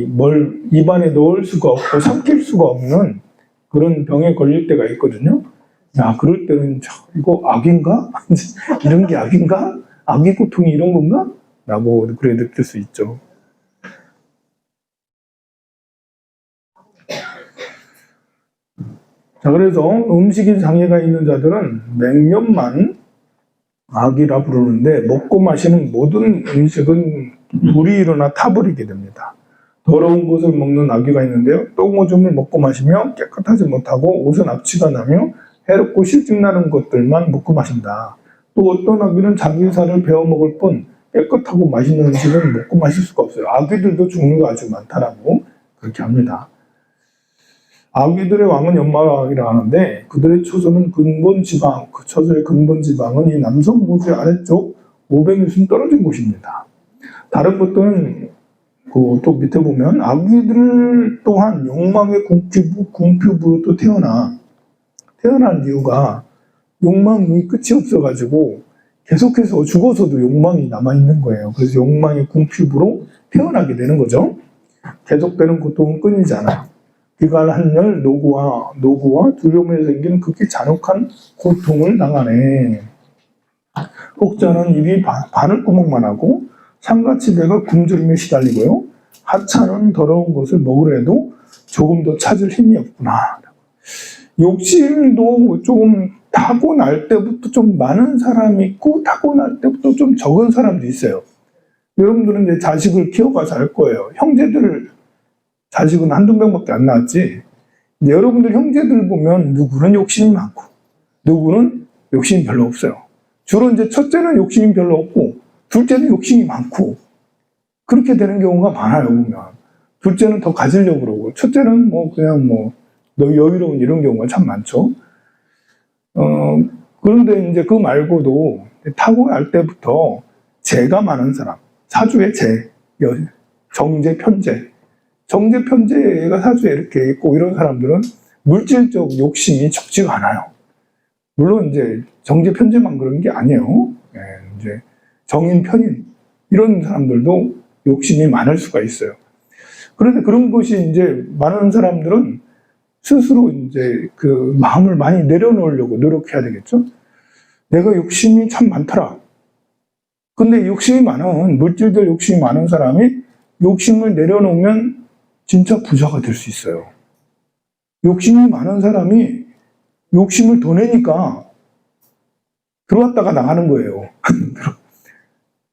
뭘 입안에 넣을 수가 없고 삼킬 수가 없는 그런 병에 걸릴 때가 있거든요. 그럴 때는 이거 악인가? 이런 게 악인가? 악의 고통이 이런 건가? 라고 그래 느낄 수 있죠. 그래서 음식에 장애가 있는 자들은 맹렬만 악이라 부르는데 먹고 마시는 모든 음식은 불이 일어나 타버리게 됩니다. 더러운 것을 먹는 아귀가 있는데요. 똥오줌을 먹고 마시며 깨끗하지 못하고 옷은 악취가 나며 해롭고 실증나는 것들만 먹고 마신다. 또 어떤 아귀는 자기 살을 베어 먹을 뿐 깨끗하고 맛있는 음식은 먹고 마실 수가 없어요. 아귀들도 종류가 아주 많다라고 그렇게 합니다. 아귀들의 왕은 연마왕이라고 하는데 그들의 처소는 근본 지방, 그 처소의 근본 지방은 이 남성 부지 아래쪽 500유순 떨어진 곳입니다. 다른 것들은 또 밑에 보면 아귀들 또한 욕망의 궁핍으로 또 태어난 이유가 욕망이 끝이 없어가지고 계속해서 죽어서도 욕망이 남아있는 거예요. 그래서 욕망의 궁핍으로 태어나게 되는 거죠. 계속되는 고통은 끊이지 않아요. 비갈 한열 노고와 두려움에 생기는 극히 잔혹한 고통을 당하네. 혹자는 입이 바늘구멍만 하고 상같이 배가 굶주림에 시달리고요. 하찮은 더러운 것을 먹으려 해도 조금 더 찾을 힘이 없구나. 욕심도 조금 타고날 때부터 좀 많은 사람이 있고 타고날 때부터 좀 적은 사람도 있어요. 여러분들은 이제 자식을 키워가서 알 거예요. 자식은 한두 명밖에 안 낳았지. 이제 여러분들 형제들 보면 누구는 욕심이 많고 누구는 욕심이 별로 없어요. 주로 이제 첫째는 욕심이 별로 없고 둘째는 욕심이 많고 그렇게 되는 경우가 많아요. 보면 둘째는 더 가지려고 그러고 첫째는 그냥 여유로운 이런 경우가 참 많죠. 그런데 이제 그 말고도 타고날 때부터 재가 많은 사람, 사주의 정제, 편제가 사주에 이렇게 있고 이런 사람들은 물질적 욕심이 적지가 않아요. 물론 이제 정제, 편제만 그런 게 아니에요. 이제 정인, 편인 이런 사람들도 욕심이 많을 수가 있어요. 그런데 그런 것이 이제 많은 사람들은 스스로 이제 그 마음을 많이 내려놓으려고 노력해야 되겠죠. 내가 욕심이 참 많더라. 근데 물질적 욕심이 많은 사람이 욕심을 내려놓으면 진짜 부자가 될 수 있어요. 욕심이 많은 사람이 욕심을 더 내니까 들어왔다가 나가는 거예요.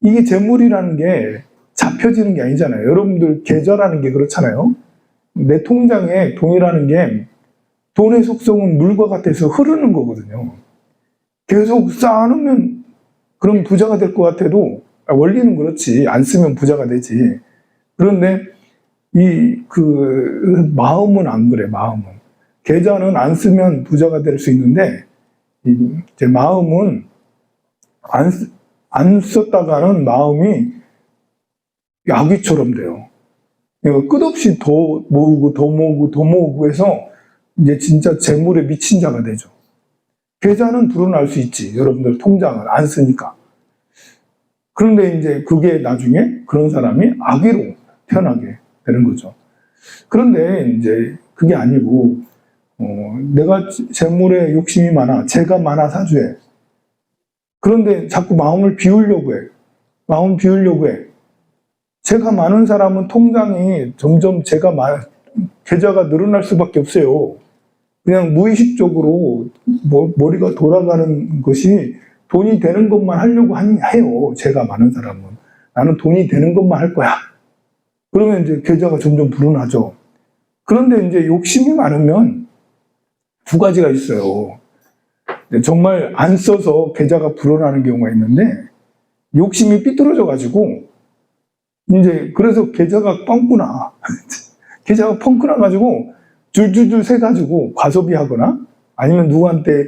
이게 재물이라는 게 잡혀지는 게 아니잖아요. 여러분들 계좌라는 게 그렇잖아요. 내 통장에 돈이라는 게 돈의 속성은 물과 같아서 흐르는 거거든요. 계속 쌓아놓으면 그럼 부자가 될 것 같아도 원리는 그렇지. 안 쓰면 부자가 되지. 그런데 마음은 안 그래. 마음은 계좌는 안 쓰면 부자가 될 수 있는데 제 마음은 안 썼다가는 마음이 아귀처럼 돼요. 끝없이 더 모으고 해서 이제 진짜 재물에 미친 자가 되죠. 계좌는 불어날 수 있지. 여러분들 통장을 안 쓰니까. 그런데 이제 그게 나중에 그런 사람이 아귀로 태어나게 되는 거죠. 그런데 이제 그게 아니고 내가 재물에 욕심이 많아. 재가 많아 사주에. 그런데 자꾸 마음을 비우려고 해. 재가 많은 사람은 통장이 점점 계좌가 늘어날 수밖에 없어요. 그냥 무의식적으로 머리가 돌아가는 것이 돈이 되는 것만 하려고 해요. 재가 많은 사람은. 나는 돈이 되는 것만 할 거야. 그러면 이제 계좌가 점점 불어나죠. 그런데 이제 욕심이 많으면 두 가지가 있어요. 정말 안 써서 계좌가 불어나는 경우가 있는데 욕심이 삐뚤어져가지고 이제 그래서 계좌가 뻥꾸나 계좌가 펑크나가지고 줄줄줄 새가지고 과소비하거나 아니면 누구한테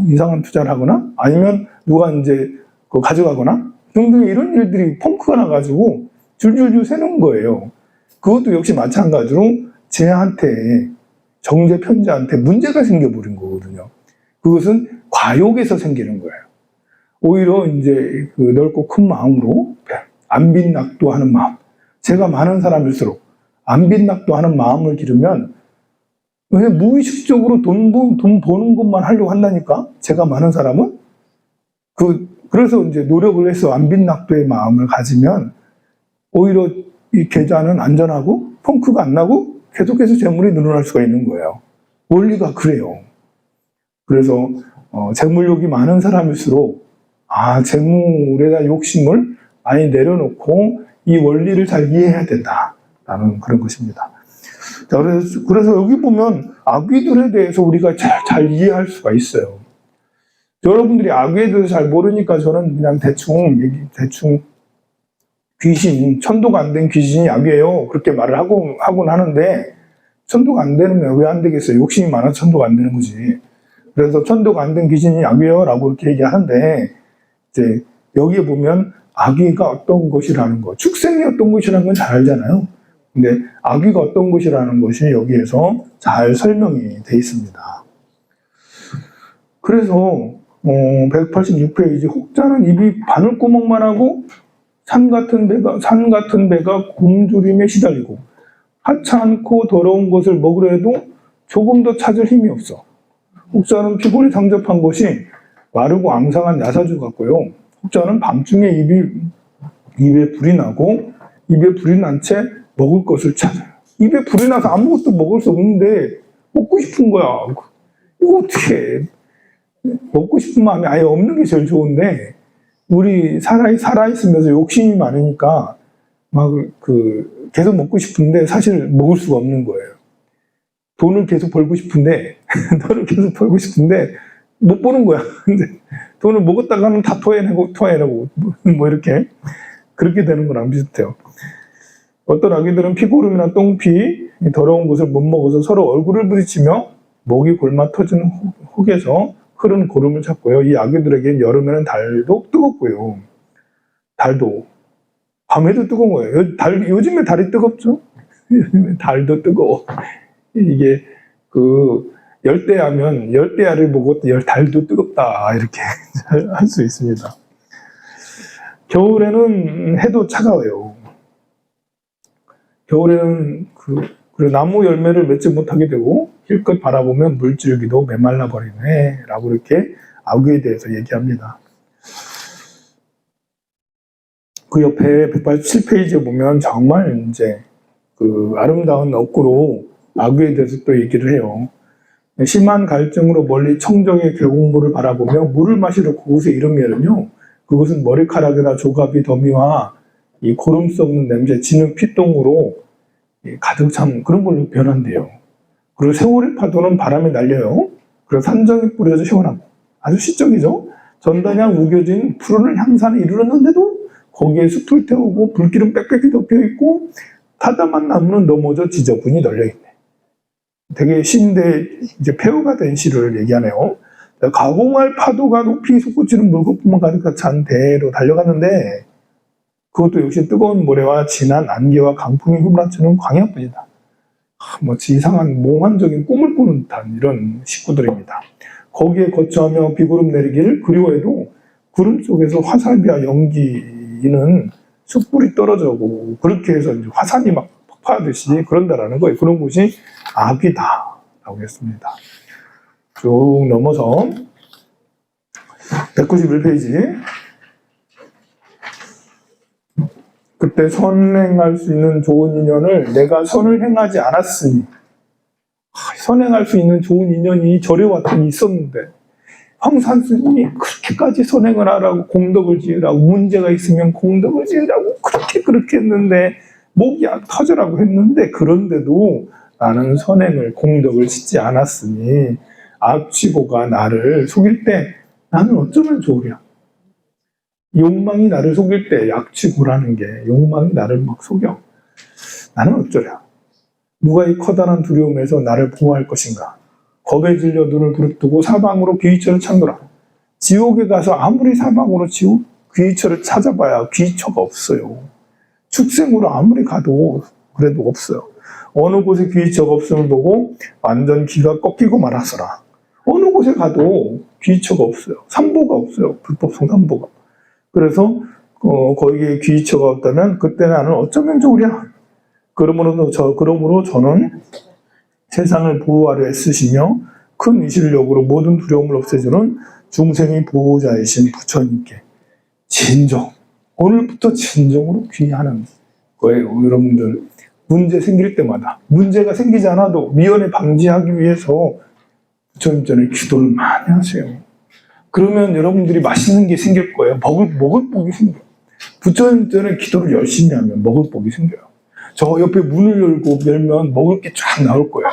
이상한 투자를 하거나 아니면 누가 이제 그거 가져가거나 등등 이런 일들이 펑크가 나가지고 줄줄줄 새는 거예요. 그것도 역시 마찬가지로 쟤한테 정제 편제한테 문제가 생겨버린 거거든요. 그것은 과욕에서 생기는 거예요. 오히려 이제 그 넓고 큰 마음으로 안빈낙도하는 마음. 제가 많은 사람일수록 안빈낙도하는 마음을 기르면 그냥 무의식적으로 돈 버는 것만 하려고 한다니까. 제가 많은 사람은 그래서 이제 노력을 해서 안빈낙도의 마음을 가지면 오히려 이 계좌는 안전하고 펑크가 안 나고 계속해서 재물이 늘어날 수가 있는 거예요. 원리가 그래요. 그래서 재물욕이 많은 사람일수록 재물에다 욕심을 많이 내려놓고 이 원리를 잘 이해해야 된다라는 그런 것입니다. 자, 그래서 여기 보면 아귀들에 대해서 우리가 잘 이해할 수가 있어요. 여러분들이 아귀에 대해서 잘 모르니까 저는 그냥 대충 귀신, 천도가 안 된 귀신이 아귀예요. 그렇게 말을 하곤 하는데 천도가 안 되면 왜 안 되겠어요? 욕심이 많아서 천도가 안 되는 거지. 그래서 천도가 안 된 귀신이 아귀예요 라고 이렇게 얘기하는데 이제 여기에 보면 악의가 어떤 것이라는 것, 축생이 어떤 것이라는 건 잘 알잖아요. 근데 악의가 어떤 것이라는 것이 여기에서 잘 설명이 돼 있습니다. 그래서 186페이지 혹자는 입이 바늘구멍만 하고 산 같은 배가 굶주림에 시달리고 하찮고 더러운 것을 먹으려 해도 조금 더 찾을 힘이 없어. 혹자는 피골이 상접한 것이 마르고 앙상한 야사주 같고요. 혹자는 밤중에 입에 불이 나고 입에 불이 난 채 먹을 것을 찾아요. 입에 불이 나서 아무것도 먹을 수 없는데 먹고 싶은 거야. 이거 어떻게 해? 먹고 싶은 마음이 아예 없는 게 제일 좋은데 우리 살아있으면서 욕심이 많으니까 막 계속 먹고 싶은데 사실 먹을 수가 없는 거예요. 돈을 계속 벌고 싶은데 못 버는 거야. 근데 돈을 먹었다가는 다 토해내고 뭐 이렇게 그렇게 되는 거랑 비슷해요. 어떤 아기들은 피고름이나 똥피 더러운 것을 못 먹어서 서로 얼굴을 부딪히며 목이 골마 터지는 혹에서 흐른 고름을 찾고요. 이 아기들에겐 여름에는 달도 뜨겁고요. 달도 밤에도 뜨거운 거예요. 요즘에 달이 뜨겁죠? 요즘에 달도 뜨거워. 이게 열대야를 보고 달도 뜨겁다 이렇게 할 수 있습니다. 겨울에는 해도 차가워요. 겨울에는 나무 열매를 맺지 못하게 되고 힐끗 바라보면 물줄기도 메말라 버리네 라고 이렇게 악의에 대해서 얘기합니다. 그 옆에 187페이지에 보면 정말 이제 아름다운 어구로 악의에 대해서 또 얘기를 해요. 심한 갈증으로 멀리 청정의 계곡물을 바라보며 물을 마시러 그곳에 이르면요, 그것은 머리카락이나 조갑이 더미와 이 고름 썩는 냄새, 진흙 피똥으로 가득 찬 그런 걸로 변한대요. 그리고 세월의 파도는 바람에 날려요. 그리고 산정이 뿌려져 시원하고 아주 시적이죠. 전단향 우겨진 푸르른 향산에 이르렀는데도 거기에 숲을 태우고 불길은 빽빽히 덮여있고 타담한 나무는 넘어져 지저분히 널려있네. 되게 시인데 이제 폐허가 된 시를 얘기하네요. 가공할 파도가 높이 솟구치는 물거품만 가득 찬 대로 달려갔는데 그것도 역시 뜨거운 모래와 진한 안개와 강풍이 휘몰아치는 광야뿐이다. 마치 이상한 몽환적인 꿈을 꾸는 듯한 이런 식구들입니다. 거기에 거처하며 비구름 내리기를 그리워해도 구름 속에서 화살비와 연기는 숯불이 떨어져고 그렇게 해서 이제 화산이 막 폭파하듯이 그런다라는 거예요. 그런 곳이 악이다 라고 했습니다. 쭉 넘어서 191페이지. 그때 선행할 수 있는 좋은 인연을 내가 선을 행하지 않았으니, 선행할 수 있는 좋은 인연이 절에 왔더니 있었는데 황산 스님이 그렇게까지 선행을 하라고 공덕을 지으라고 문제가 있으면 공덕을 지으라고 그렇게 했는데 목이 터져라고 했는데 그런데도 나는 선행을 공덕을 짓지 않았으니 악취고가 나를 속일 때 나는 어쩌면 좋으랴. 욕망이 나를 속일 때 악취고라는 게 욕망이 나를 막 속여. 나는 어쩌랴. 누가 이 커다란 두려움에서 나를 보호할 것인가. 겁에 질려 눈을 부릅뜨고 사방으로 귀처를 찾노라. 지옥에 가서 아무리 사방으로 귀처를 찾아봐야 귀처가 없어요. 축생으로 아무리 가도 그래도 없어요. 어느 곳에 귀처가 없음을 보고 완전 귀가 꺾이고 말았어라. 어느 곳에 가도 귀처가 없어요. 삼보가 없어요. 불법성 삼보가. 그래서 거기에 귀처가 없다면 그때 나는 어쩌면 좋으랴. 그러므로 저는 세상을 보호하려 애쓰시며 큰 의실력으로 모든 두려움을 없애주는 중생의 보호자이신 부처님께 진정, 오늘부터 진정으로 귀하는 거예요. 여러분들 문제 생길 때마다 문제가 생기지 않아도 미연에 방지하기 위해서 부처님 전에 기도를 많이 하세요. 그러면 여러분들이 맛있는 게 생길 거예요. 먹을 복이 생겨요. 부처님 전에 기도를 열심히 하면 먹을 복이 생겨요. 저 옆에 문을 열면 먹을 게 쫙 나올 거예요.